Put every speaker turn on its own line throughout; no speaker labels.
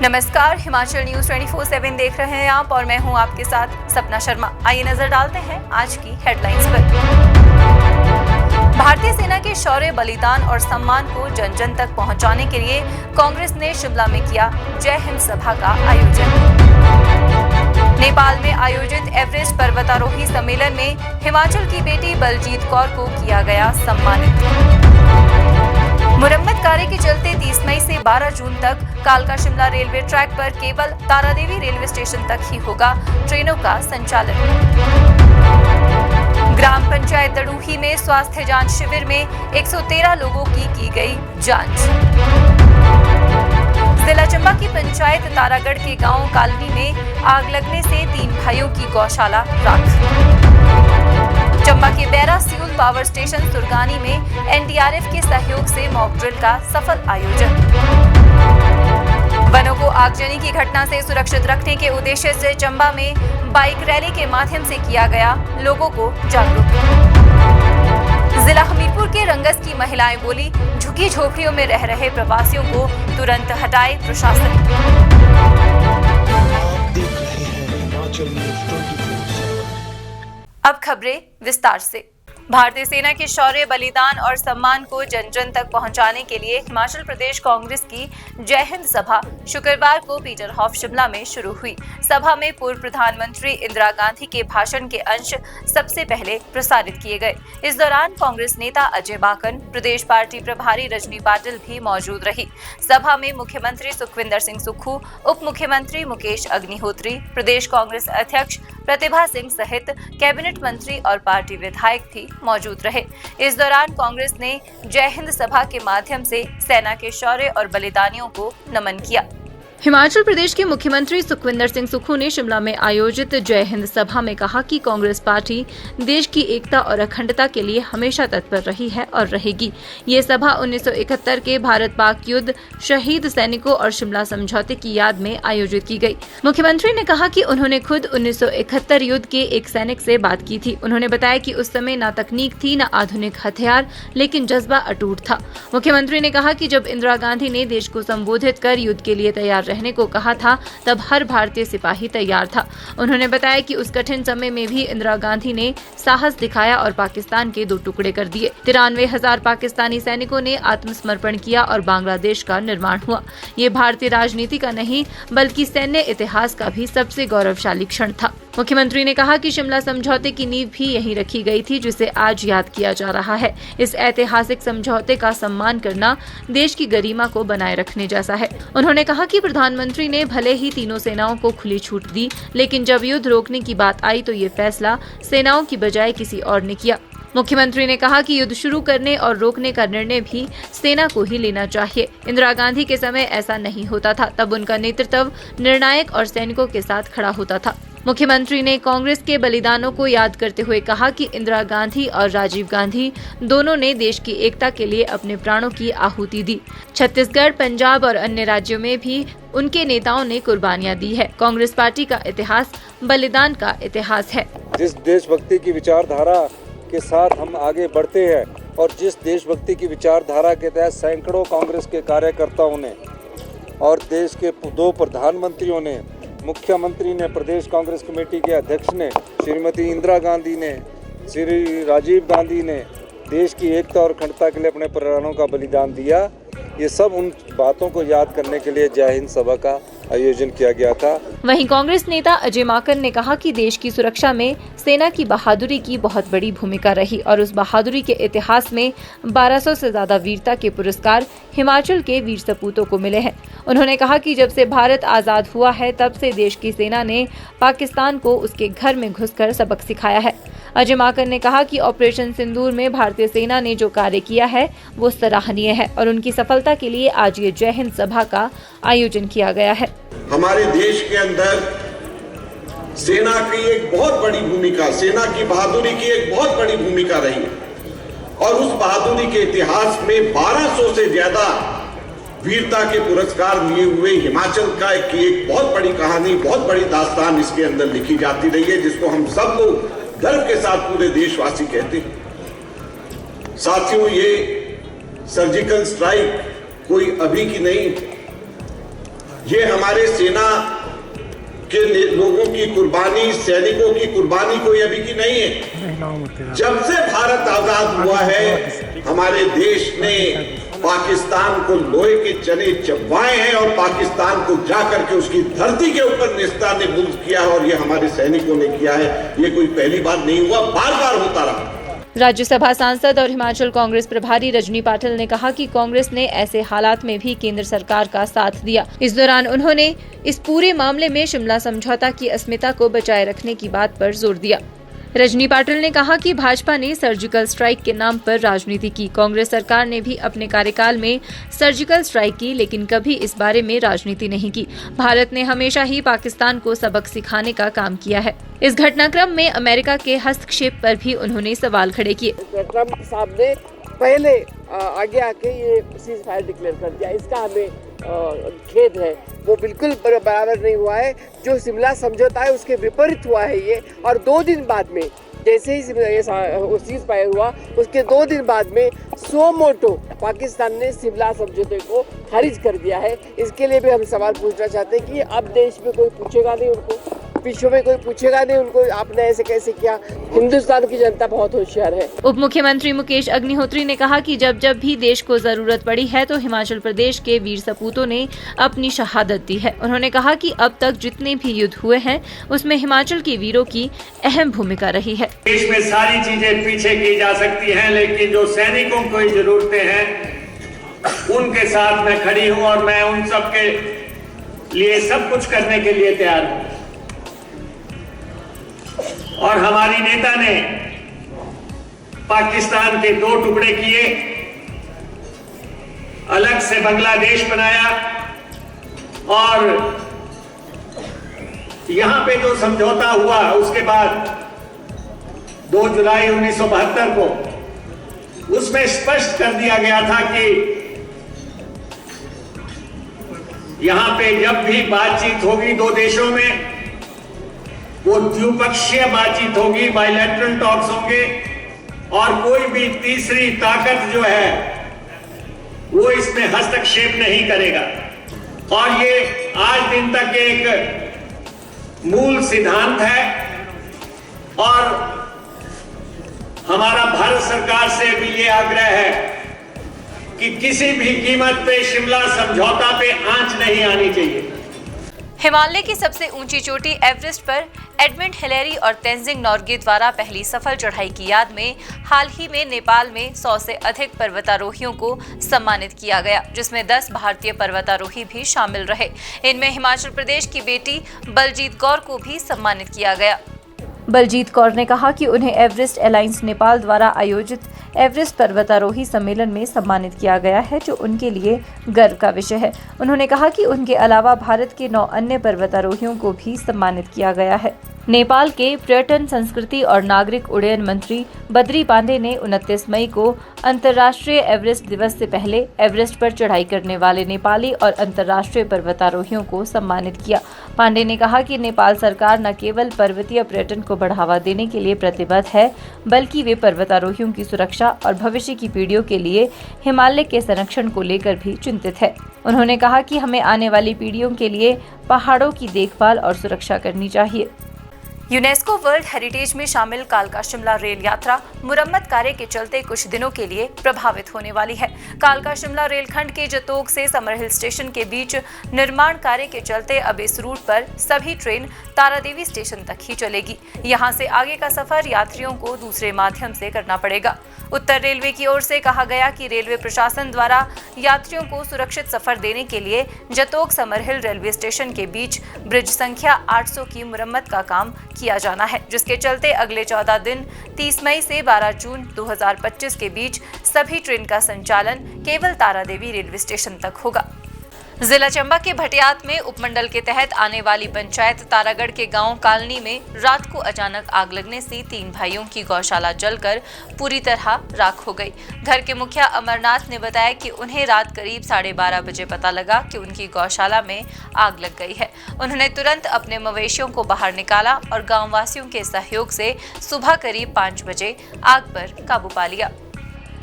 नमस्कार, हिमाचल न्यूज 24/7 देख रहे हैं आप और मैं हूं आपके साथ सपना शर्मा। आइए नजर डालते हैं आज की हेडलाइंस पर। भारतीय सेना के शौर्य, बलिदान और सम्मान को जन जन तक पहुंचाने के लिए कांग्रेस ने शिमला में किया जय हिंद सभा का आयोजन। नेपाल में आयोजित एवरेस्ट पर्वतारोही सम्मेलन में हिमाचल की बेटी बलजीत कौर को किया गया सम्मानित। मुरम्मत कार्य के चलते 30 मई से 12 जून तक कालका शिमला रेलवे ट्रैक पर केवल तारादेवी रेलवे स्टेशन तक ही होगा ट्रेनों का संचालन। ग्राम पंचायत दड़ूही में स्वास्थ्य जांच शिविर में 113 लोगों की गई जांच। जिला चंबा की पंचायत तारागढ़ के गांव कालनी में आग लगने से 3 भाइयों की गौशाला राख। चंबा के बैरा सियूल पावर स्टेशन सुरगानी में एनडीआरएफ के सहयोग से मॉक ड्रिल का सफल आयोजन। वनों को आगजनी की घटना से सुरक्षित रखने के उद्देश्य से चंबा में बाइक रैली के माध्यम से किया गया लोगों को जागरूक। जिला हमीरपुर के रंगस की महिलाएं बोली, झुग्गी झोपड़ियों में रह रहे प्रवासियों को तुरंत हटाए प्रशासन। अब खबरें विस्तार से। भारतीय सेना के शौर्य, बलिदान और सम्मान को जन जन तक पहुंचाने के लिए हिमाचल प्रदेश कांग्रेस की जय हिंद सभा शुक्रवार को पीटरहॉफ शिमला में शुरू हुई। सभा में पूर्व प्रधानमंत्री इंदिरा गांधी के भाषण के अंश सबसे पहले प्रसारित किए गए। इस दौरान कांग्रेस नेता अजय माकन, प्रदेश पार्टी प्रभारी रजनी पाटिल भी मौजूद रही। सभा में मुख्यमंत्री सुखविंदर सिंह सुक्खू, उप मुख्यमंत्री मुकेश अग्निहोत्री, प्रदेश कांग्रेस अध्यक्ष प्रतिभा सिंह सहित कैबिनेट मंत्री और पार्टी विधायक भी मौजूद रहे। इस दौरान कांग्रेस ने जय हिंद सभा के माध्यम से सेना के शौर्य और बलिदानियों को नमन किया। हिमाचल प्रदेश के मुख्यमंत्री सुखविंदर सिंह सुक्खू ने शिमला में आयोजित जय हिंद सभा में कहा कि कांग्रेस पार्टी देश की एकता और अखंडता के लिए हमेशा तत्पर रही है और रहेगी। ये सभा 1971 के भारत पाक युद्ध, शहीद सैनिकों और शिमला समझौते की याद में आयोजित की गई। मुख्यमंत्री ने कहा कि उन्होंने खुद 1971 युद्ध के एक सैनिक से बात की थी। उन्होंने बताया कि उस समय न तकनीक थी न आधुनिक हथियार, लेकिन जज्बा अटूट था। मुख्यमंत्री ने कहा कि जब इंदिरा गांधी ने देश को संबोधित कर युद्ध के लिए तैयार रहने को कहा था, तब हर भारतीय सिपाही तैयार था। उन्होंने बताया कि उस कठिन समय में भी इंदिरा गांधी ने साहस दिखाया और पाकिस्तान के 2 टुकड़े कर दिए। 93,000 पाकिस्तानी सैनिकों ने आत्मसमर्पण किया और बांग्लादेश का निर्माण हुआ। ये भारतीय राजनीति का नहीं बल्कि सैन्य इतिहास का भी सबसे गौरवशाली क्षण था। मुख्यमंत्री ने कहा कि शिमला समझौते की नींव भी यहीं रखी गई थी, जिसे आज याद किया जा रहा है। इस ऐतिहासिक समझौते का सम्मान करना देश की गरिमा को बनाए रखने जैसा है। उन्होंने कहा कि प्रधानमंत्री ने भले ही तीनों सेनाओं को खुली छूट दी, लेकिन जब युद्ध रोकने की बात आई तो ये फैसला सेनाओं की बजाय किसी और ने किया। मुख्यमंत्री ने कहा कि युद्ध शुरू करने और रोकने का निर्णय भी सेना को ही लेना चाहिए। इंदिरा गांधी के समय ऐसा नहीं होता था, तब उनका नेतृत्व निर्णायक और सैनिकों के साथ खड़ा होता था। मुख्यमंत्री ने कांग्रेस के बलिदानों को याद करते हुए कहा कि इंदिरा गांधी और राजीव गांधी दोनों ने देश की एकता के लिए अपने प्राणों की आहुति दी। छत्तीसगढ़, पंजाब और अन्य राज्यों में भी उनके नेताओं ने कुर्बानियां दी है। कांग्रेस पार्टी का इतिहास बलिदान का इतिहास है।
जिस देशभक्ति की विचारधारा के साथ हम आगे बढ़ते हैं और जिस देशभक्ति की विचारधारा के तहत सैकड़ों कांग्रेस के कार्यकर्ताओं ने और देश के 2 प्रधानमंत्रियों ने, मुख्यमंत्री ने, प्रदेश कांग्रेस कमेटी के अध्यक्ष ने, श्रीमती इंदिरा गांधी ने, श्री राजीव गांधी ने देश की एकता और अखंडता के लिए अपने प्राणों का बलिदान दिया, ये सब उन बातों को याद करने के लिए जय हिंद सभा का आयोजन किया गया था।
वहीं कांग्रेस नेता अजय माकन ने कहा कि देश की सुरक्षा में सेना की बहादुरी की बहुत बड़ी भूमिका रही और उस बहादुरी के इतिहास में 1200 से ज्यादा वीरता के पुरस्कार हिमाचल के वीर सपूतों को मिले हैं। उन्होंने कहा कि जब से भारत आजाद हुआ है, तब से देश की सेना ने पाकिस्तान को उसके घर में घुसकर सबक सिखाया है। अजय माकन ने कहा कि ऑपरेशन सिंदूर में भारतीय सेना ने जो कार्य किया है वो सराहनीय है और उनकी सफलता के लिए आज ये जय हिंद सभा का आयोजन किया गया है।
हमारे देश के अंदर सेना की एक बहुत बड़ी भूमिका, सेना की बहादुरी की एक बहुत बड़ी भूमिका रही और उस बहादुरी के इतिहास में 1200 से ज्यादा वीरता के पुरस्कार लिए हुए हिमाचल का एक बहुत बड़ी कहानी, बहुत बड़ी दास्तान इसके अंदर लिखी जाती रही है, जिसको हम सब लोग गर्व के साथ पूरे देशवासी कहते हैं। साथियों, ये सर्जिकल स्ट्राइक कोई अभी की नहीं, ये हमारे सेना के लोगों की कुर्बानी, सैनिकों की कुर्बानी कोई अभी की नहीं है। जब से भारत आजाद हुआ है, हमारे देश ने पाकिस्तान को लोहे के चने चबवाए हैं और पाकिस्तान को जाकर के उसकी धरती के ऊपर नेस्तनाबूद किया है, और ये हमारे सैनिकों ने किया है। ये कोई पहली बार नहीं हुआ, बार बार होता रहा।
राज्यसभा सांसद और हिमाचल कांग्रेस प्रभारी रजनी पाटिल ने कहा कि कांग्रेस ने ऐसे हालात में भी केंद्र सरकार का साथ दिया। इस दौरान उन्होंने इस पूरे मामले में शिमला समझौता की अस्मिता को बचाए रखने की बात पर जोर दिया। रजनी पाटिल ने कहा कि भाजपा ने सर्जिकल स्ट्राइक के नाम पर राजनीति की। कांग्रेस सरकार ने भी अपने कार्यकाल में सर्जिकल स्ट्राइक की, लेकिन कभी इस बारे में राजनीति नहीं की। भारत ने हमेशा ही पाकिस्तान को सबक सिखाने का काम किया है। इस घटनाक्रम में अमेरिका के हस्तक्षेप पर भी उन्होंने सवाल खड़े किए।
ट्रंप साहब ने पहले आगे आके ये सीज फायर डिक्लेयर कर दिया, इसका हमें खेद है। वो बिल्कुल बराबर नहीं हुआ है। जो शिमला समझौता है उसके विपरीत हुआ है ये। और 2 दिन बाद में जैसे ही सीज फायर हुआ, उसके 2 दिन बाद में सो मोटो पाकिस्तान ने शिमला समझौते को खारिज कर दिया है। इसके लिए भी हम सवाल पूछना चाहते हैं कि अब देश में कोई पूछेगा नहीं उनको, विश्व में कोई पूछेगा नहीं उनको, आपने ऐसे कैसे किया। हिंदुस्तान की जनता बहुत होशियार है।
उप मुख्यमंत्री मुकेश अग्निहोत्री ने कहा कि जब जब भी देश को जरूरत पड़ी है तो हिमाचल प्रदेश के वीर सपूतों ने अपनी शहादत दी है। उन्होंने कहा कि अब तक जितने भी युद्ध हुए हैं उसमें हिमाचल के वीरों की अहम भूमिका रही है।
देश में सारी चीजें पीछे की जा सकती हैं, लेकिन जो सैनिकों को जरूरतें हैं उनके साथ मैं खड़ी हूं, और मैं उन सब के लिए सब कुछ करने के लिए तैयार हूं। और हमारी नेता ने पाकिस्तान के 2 टुकड़े किए, अलग से बांग्लादेश बनाया, और यहां पे जो समझौता हुआ उसके बाद 2 जुलाई 1972 को उसमें स्पष्ट कर दिया गया था कि यहां पे जब भी बातचीत होगी 2 देशों में, वो द्विपक्षीय बातचीत होगी, बायलैटरल टॉक्स होंगे, और कोई भी तीसरी ताकत जो है वो इसमें हस्तक्षेप नहीं करेगा। और ये आज दिन तक एक मूल सिद्धांत है। और हमारा भारत सरकार से भी ये आग्रह है कि किसी भी कीमत पे शिमला समझौता पे आंच नहीं आनी चाहिए।
हिमालय की सबसे ऊंची चोटी एवरेस्ट पर एडमंड हिलेरी और तेंजिंग नोर्गे द्वारा पहली सफल चढ़ाई की याद में हाल ही में नेपाल में 100 से अधिक पर्वतारोहियों को सम्मानित किया गया, जिसमें 10 भारतीय पर्वतारोही भी शामिल रहे। इनमें हिमाचल प्रदेश की बेटी बलजीत कौर को भी सम्मानित किया गया। बलजीत कौर ने कहा कि उन्हें एवरेस्ट अलायंस नेपाल द्वारा आयोजित एवरेस्ट पर्वतारोही सम्मेलन में सम्मानित किया गया है, जो उनके लिए गर्व का विषय है। उन्होंने कहा कि उनके अलावा भारत के 9 अन्य पर्वतारोहियों को भी सम्मानित किया गया है। नेपाल के पर्यटन, संस्कृति और नागरिक उड्डयन मंत्री बद्री पांडे ने 29 मई को अंतर्राष्ट्रीय एवरेस्ट दिवस से पहले एवरेस्ट पर चढ़ाई करने वाले नेपाली और अंतर्राष्ट्रीय पर्वतारोहियों को सम्मानित किया। पांडे ने कहा कि नेपाल सरकार न केवल पर्वतीय पर्यटन को बढ़ावा देने के लिए प्रतिबद्ध है, बल्कि वे पर्वतारोहियों की सुरक्षा और भविष्य की पीढ़ियों के लिए हिमालय के संरक्षण को लेकर भी चिंतित है। उन्होंने कहा कि हमें आने वाली पीढ़ियों के लिए पहाड़ों की देखभाल और सुरक्षा करनी चाहिए। यूनेस्को वर्ल्ड हेरिटेज में शामिल कालका शिमला रेल यात्रा मुरम्मत कार्य के चलते कुछ दिनों के लिए प्रभावित होने वाली है। कालका शिमला रेलखंड के जतोग से समरहिल स्टेशन के बीच निर्माण कार्य के चलते अब इस रूट पर सभी ट्रेन तारादेवी स्टेशन तक ही चलेगी। यहां से आगे का सफर यात्रियों को दूसरे माध्यम से करना पड़ेगा। उत्तर रेलवे की ओर से कहा गया कि रेलवे प्रशासन द्वारा यात्रियों को सुरक्षित सफर देने के लिए जतोग समरहिल रेलवे स्टेशन के बीच ब्रिज संख्या 800 की मुरम्मत का काम किया जाना है, जिसके चलते अगले 14 दिन 30 मई से 12 जून 2025 के बीच सभी ट्रेन का संचालन केवल तारादेवी रेलवे स्टेशन तक होगा। जिला चंबा के भटियात में उपमंडल के तहत आने वाली पंचायत तारागढ़ के गांव कालनी में रात को अचानक आग लगने से 3 भाइयों की गौशाला जलकर पूरी तरह राख हो गई। घर के मुखिया अमरनाथ ने बताया कि उन्हें रात करीब 12:30 बजे पता लगा कि उनकी गौशाला में आग लग गई है। उन्होंने तुरंत अपने मवेशियों को बाहर निकाला और गाँववासियों के सहयोग से सुबह करीब 5 बजे आग पर काबू पा लिया।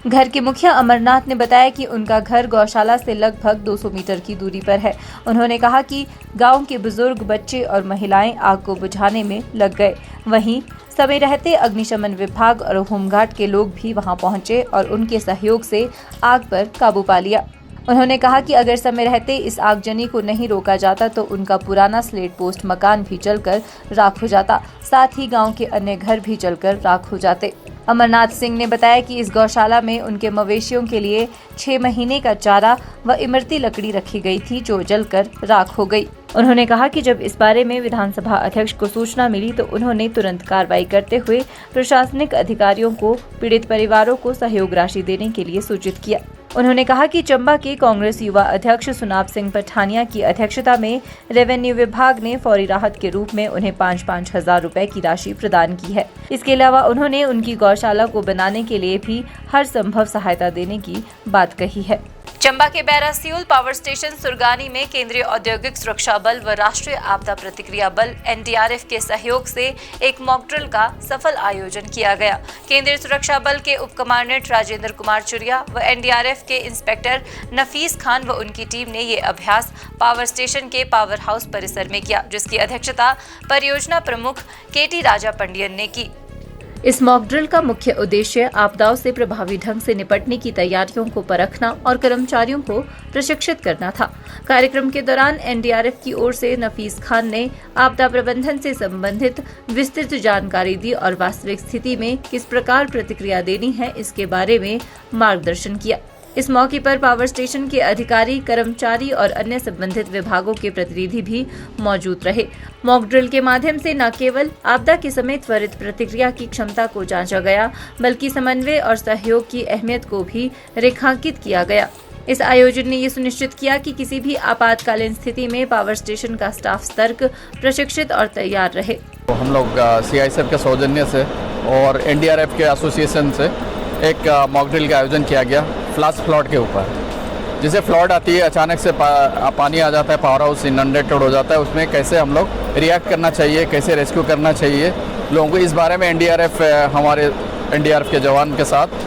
घर के मुखिया अमरनाथ ने बताया कि उनका घर गौशाला से लगभग 200 मीटर की दूरी पर है। उन्होंने कहा कि गांव के बुजुर्ग, बच्चे और महिलाएं आग को बुझाने में लग गए। वहीं समय रहते अग्निशमन विभाग और होमगार्ड के लोग भी वहां पहुंचे और उनके सहयोग से आग पर काबू पा लिया। उन्होंने कहा कि अगर समय रहते इस आगजनी को नहीं रोका जाता तो उनका पुराना स्लेट पोस्ट मकान भी जलकर राख हो जाता, साथ ही गांव के अन्य घर भी जलकर राख हो जाते। अमरनाथ सिंह ने बताया कि इस गौशाला में उनके मवेशियों के लिए 6 महीने का चारा व इमरती लकड़ी रखी गई थी, जो जलकर राख हो गई। उन्होंने कहा कि जब इस बारे में विधानसभा अध्यक्ष को सूचना मिली तो उन्होंने तुरंत कार्रवाई करते हुए प्रशासनिक अधिकारियों को पीड़ित परिवारों को सहयोग राशि देने के लिए सूचित किया। उन्होंने कहा कि चंबा के कांग्रेस युवा अध्यक्ष सुनाब सिंह पठानिया की अध्यक्षता में रेवेन्यू विभाग ने फौरी राहत के रूप में उन्हें 5-5 हजार रुपए की राशि प्रदान की है। इसके अलावा उन्होंने उनकी गौशाला को बनाने के लिए भी हर संभव सहायता देने की बात कही है। चंबा के बैरासियोल पावर स्टेशन सुरगानी में केंद्रीय औद्योगिक सुरक्षा बल व राष्ट्रीय आपदा प्रतिक्रिया बल NDRF के सहयोग से एक मॉक ड्रिल का सफल आयोजन किया गया। केंद्रीय सुरक्षा बल के उप कमांडेंट राजेंद्र कुमार चुरिया व NDRF के इंस्पेक्टर नफीस खान व उनकी टीम ने ये अभ्यास पावर स्टेशन के पावर हाउस परिसर में किया, जिसकी अध्यक्षता परियोजना प्रमुख KT राजा पंडियन ने की। इस मॉक ड्रिल का मुख्य उद्देश्य आपदाओं से प्रभावी ढंग से निपटने की तैयारियों को परखना और कर्मचारियों को प्रशिक्षित करना था। कार्यक्रम के दौरान NDRF की ओर से नफीस खान ने आपदा प्रबंधन से संबंधित विस्तृत जानकारी दी और वास्तविक स्थिति में किस प्रकार प्रतिक्रिया देनी है, इसके बारे में मार्गदर्शन किया। इस मौके पर पावर स्टेशन के अधिकारी, कर्मचारी और अन्य संबंधित विभागों के प्रतिनिधि भी मौजूद रहे। मॉक ड्रिल के माध्यम से न केवल आपदा के समय त्वरित प्रतिक्रिया की क्षमता को जांचा गया, बल्कि समन्वय और सहयोग की अहमियत को भी रेखांकित किया गया। इस आयोजन ने ये सुनिश्चित किया कि किसी भी आपातकालीन स्थिति में पावर स्टेशन का स्टाफ सतर्क, प्रशिक्षित और तैयार रहे।
हम लोग CISF के सौजन्य से और NDRF के एसोसिएशन से एक मॉक ड्रिल का आयोजन किया गया फ्लैश फ्लड के ऊपर। जैसे फ्लड आती है, अचानक से पानी आ जाता है, पावर हाउस इनंडेटेड हो जाता है, उसमें कैसे हम लोग रिएक्ट करना चाहिए, कैसे रेस्क्यू करना चाहिए लोगों को, इस बारे में हमारे NDRF के जवान के साथ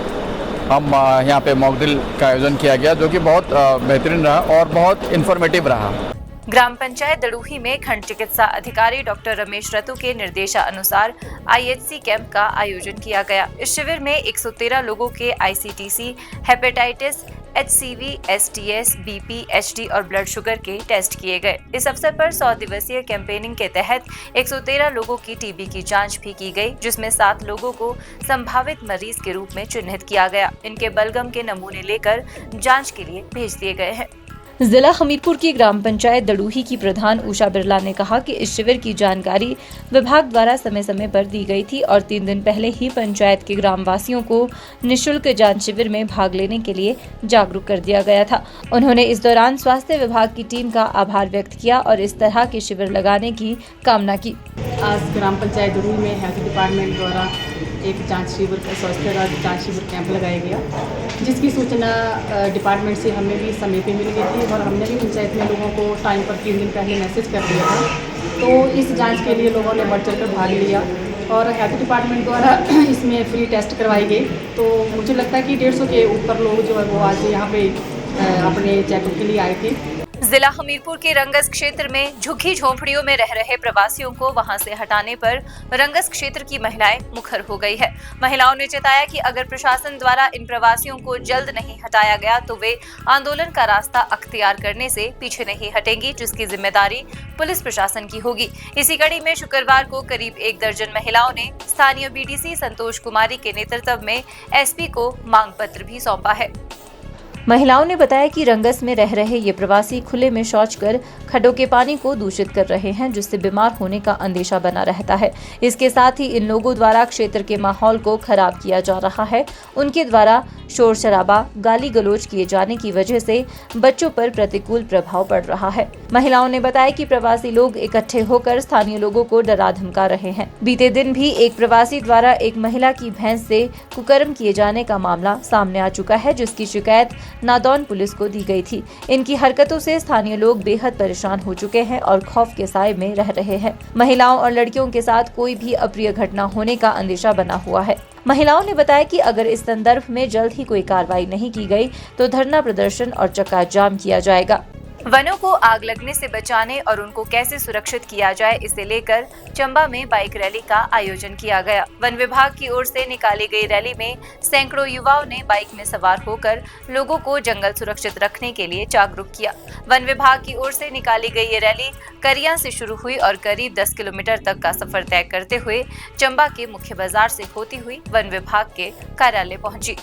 हम यहाँ पे मॉक ड्रिल का आयोजन किया गया, जो कि बहुत बेहतरीन रहा और बहुत इन्फॉर्मेटिव रहा।
ग्राम पंचायत दड़ूही में खंड चिकित्सा अधिकारी डॉक्टर रमेश रतु के निर्देशानुसार IHC कैंप का आयोजन किया गया। इस शिविर में 113 लोगों के ICTC, hepatitis, HCV, STS, BP, HD और ब्लड शुगर के टेस्ट किए गए। इस अवसर पर 100 दिवसीय कैंपेनिंग के तहत 113 लोगों की TB की जांच भी की गई, जिसमें 7 लोगों को संभावित मरीज के रूप में चिन्हित किया गया। इनके बलगम के नमूने लेकर जांच के लिए भेज दिए गए हैं। जिला हमीरपुर की ग्राम पंचायत दड़ूही की प्रधान उषा बिरला ने कहा कि इस शिविर की जानकारी विभाग द्वारा समय समय पर दी गई थी और 3 दिन पहले ही पंचायत के ग्रामवासियों को निःशुल्क जांच शिविर में भाग लेने के लिए जागरूक कर दिया गया था। उन्होंने इस दौरान स्वास्थ्य विभाग की टीम का आभार व्यक्त किया और इस तरह के शिविर लगाने की कामना की।
आज ग्राम पंचायत दड़ूही में हेल्थ डिपार्टमेंट द्वारा एक जांच शिविर, स्वास्थ्य जांच शिविर कैंप लगाया गया, जिसकी सूचना डिपार्टमेंट से हमें भी समय पे मिल गई थी और हमने भी पंचायत में लोगों को टाइम पर 3 दिन पहले मैसेज कर दिया था। तो इस जांच के लिए लोगों ने बढ़ चढ़ कर भाग लिया और हेल्थ डिपार्टमेंट द्वारा इसमें फ्री टेस्ट करवाई गई। तो मुझे लगता है कि 150 के ऊपर लोग जो है वो आज यहाँ पे अपने चेकअप के लिए आए थे।
जिला हमीरपुर के रंगस क्षेत्र में झुग्गी झोंपड़ियों में रह रहे प्रवासियों को वहां से हटाने पर रंगस क्षेत्र की महिलाएं मुखर हो गई है। महिलाओं ने चेताया कि अगर प्रशासन द्वारा इन प्रवासियों को जल्द नहीं हटाया गया तो वे आंदोलन का रास्ता अख्तियार करने से पीछे नहीं हटेंगी, जिसकी जिम्मेदारी पुलिस प्रशासन की होगी। इसी कड़ी में शुक्रवार को करीब 1 दर्जन महिलाओं ने स्थानीय BDC संतोष कुमारी के नेतृत्व में SP को मांग पत्र भी सौंपा है। महिलाओं ने बताया कि रंगस में रह रहे ये प्रवासी खुले में शौच कर खड्डों के पानी को दूषित कर रहे हैं, जिससे बीमार होने का अंदेशा बना रहता है। इसके साथ ही इन लोगों द्वारा क्षेत्र के माहौल को खराब किया जा रहा है। उनके द्वारा शोर शराबा, गाली गलौज किए जाने की वजह से बच्चों पर प्रतिकूल प्रभाव पड़ रहा है। महिलाओं ने बताया कि प्रवासी लोग इकट्ठे होकर स्थानीय लोगों को डरा धमका रहे हैं। बीते दिन भी एक प्रवासी द्वारा एक महिला की भैंस से कुकर्म किए जाने का मामला सामने आ चुका है, जिसकी शिकायत नादौन पुलिस को दी गई थी। इनकी हरकतों से स्थानीय लोग बेहद परेशान हो चुके हैं और खौफ के साए में रह रहे हैं। महिलाओं और लड़कियों के साथ कोई भी अप्रिय घटना होने का अंदेशा बना हुआ है। महिलाओं ने बताया कि अगर इस संदर्भ में जल्द ही कोई कार्रवाई नहीं की गई तो धरना प्रदर्शन और चक्का जाम किया जाएगा। वनों को आग लगने से बचाने और उनको कैसे सुरक्षित किया जाए, इसे लेकर चंबा में बाइक रैली का आयोजन किया गया। वन विभाग की ओर से निकाली गई रैली में सैकड़ों युवाओं ने बाइक में सवार होकर लोगों को जंगल सुरक्षित रखने के लिए जागरूक किया। वन विभाग की ओर से निकाली गई ये रैली करिया से शुरू हुई और करीब 10 किलोमीटर तक का सफर तय करते हुए चंबा के मुख्य बाजार से होती हुई वन विभाग के कार्यालय पहुंची।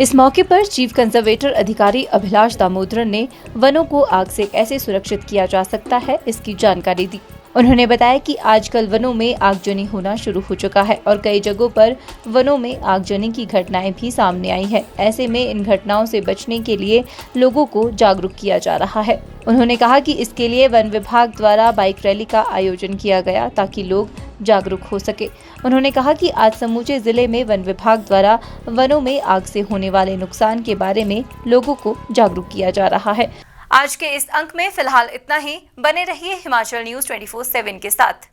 इस मौके पर चीफ कंजर्वेटर अधिकारी अभिलाष दामोदरन ने वनों को आग से कैसे सुरक्षित किया जा सकता है, इसकी जानकारी दी। उन्होंने बताया कि आजकल वनों में आगजनी होना शुरू हो चुका है और कई जगहों पर वनों में आगजनी की घटनाएं भी सामने आई है। ऐसे में इन घटनाओं से बचने के लिए लोगों को जागरूक किया जा रहा है। उन्होंने कहा कि इसके लिए वन विभाग द्वारा बाइक रैली का आयोजन किया गया ताकि लोग जागरूक हो सके। उन्होंने कहा कि आज समूचे जिले में वन विभाग द्वारा वनों में आग से होने वाले नुकसान के बारे में लोगों को जागरूक किया जा रहा है। आज के इस अंक में फिलहाल इतना ही। बने रहिए हिमाचल न्यूज़ 24/7 के साथ।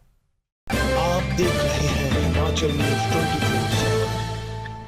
आप देख रहे हैं हिमाचल न्यूज़ 24।